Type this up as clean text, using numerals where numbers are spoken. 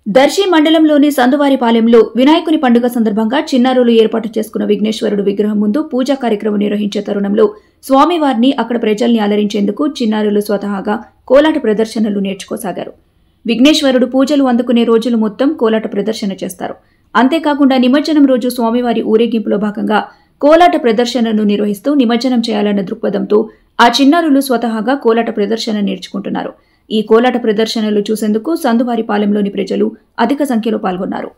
దర్శి మండలంలోని సందువారిపాలెంలో వినాయకుని పండుగ సందర్భంగా చిన్నారులు ఏర్పాటు చేసుకున్న విఘ్నేశ్వరుడు విగ్రహం ముందు పూజా కార్యక్రమం నిర్వహించే తరుణంలో స్వామివారిని అక్కడ ప్రజల్ని అలరించేందుకు చిన్నారులు స్వతహాగా కోలాట ప్రదర్శనలు నేర్చుకోసాగారు. విఘ్నేశ్వరుడు పూజలు అందుకునే రోజులు మొత్తం కోలాట ప్రదర్శన చేస్తారు. అంతేకాకుండా నిమజ్జనం రోజు స్వామివారి ఊరేగింపులో భాగంగా కోలాట ప్రదర్శనను నిర్వహిస్తూ నిమజ్జనం చేయాలన్న దృక్పథంతో ఆ చిన్నారులు స్వతహాగా కోలాట ప్రదర్శన నేర్చుకుంటున్నారు. ఈ కోలాట ప్రదర్శనలు చూసేందుకు సందువారిపాలెంలోని ప్రజలు అధిక సంఖ్యలో పాల్గొన్నారు.